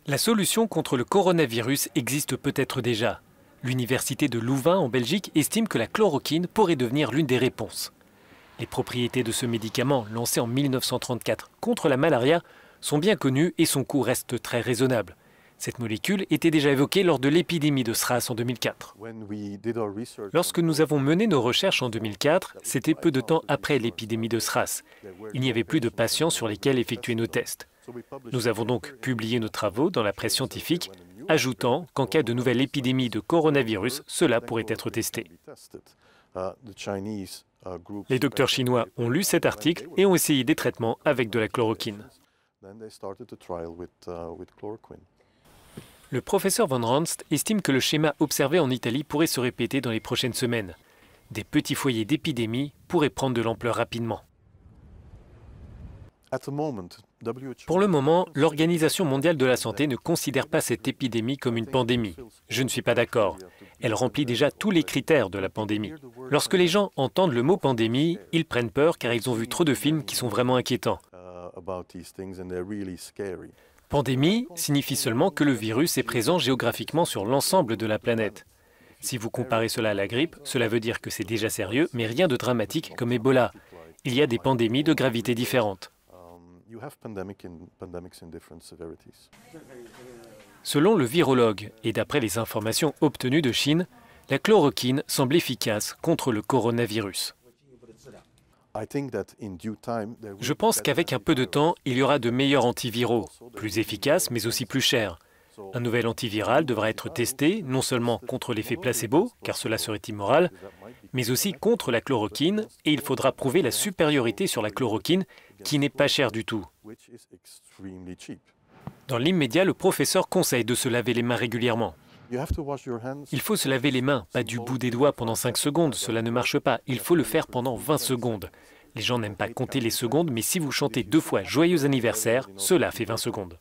La solution contre le coronavirus existe peut-être déjà. L'université de Louvain en Belgique estime que la chloroquine pourrait devenir l'une des réponses. Les propriétés de ce médicament, lancé en 1934 contre la malaria, sont bien connues et son coût reste très raisonnable. Cette molécule était déjà évoquée lors de l'épidémie de SRAS en 2004. Lorsque nous avons mené nos recherches en 2004, c'était peu de temps après l'épidémie de SRAS. Il n'y avait plus de patients sur lesquels effectuer nos tests. Nous avons donc publié nos travaux dans la presse scientifique, ajoutant qu'en cas de nouvelle épidémie de coronavirus, cela pourrait être testé. Les docteurs chinois ont lu cet article et ont essayé des traitements avec de la chloroquine. Le professeur Van Ranst estime que le schéma observé en Italie pourrait se répéter dans les prochaines semaines. Des petits foyers d'épidémie pourraient prendre de l'ampleur rapidement. Pour le moment, l'Organisation mondiale de la santé ne considère pas cette épidémie comme une pandémie. Je ne suis pas d'accord. Elle remplit déjà tous les critères de la pandémie. Lorsque les gens entendent le mot pandémie, ils prennent peur car ils ont vu trop de films qui sont vraiment inquiétants. Pandémie signifie seulement que le virus est présent géographiquement sur l'ensemble de la planète. Si vous comparez cela à la grippe, cela veut dire que c'est déjà sérieux, mais rien de dramatique comme Ebola. Il y a des pandémies de gravité différentes. Selon le virologue et d'après les informations obtenues de Chine, la chloroquine semble efficace contre le coronavirus. Je pense qu'avec un peu de temps, il y aura de meilleurs antiviraux, plus efficaces mais aussi plus chers. Un nouvel antiviral devra être testé non seulement contre l'effet placebo, car cela serait immoral, mais aussi contre la chloroquine, et il faudra prouver la supériorité sur la chloroquine, qui n'est pas chère du tout. Dans l'immédiat, le professeur conseille de se laver les mains régulièrement. Il faut se laver les mains, pas du bout des doigts pendant 5 secondes, cela ne marche pas. Il faut le faire pendant 20 secondes. Les gens n'aiment pas compter les secondes, mais si vous chantez 2 fois « Joyeux anniversaire », cela fait 20 secondes.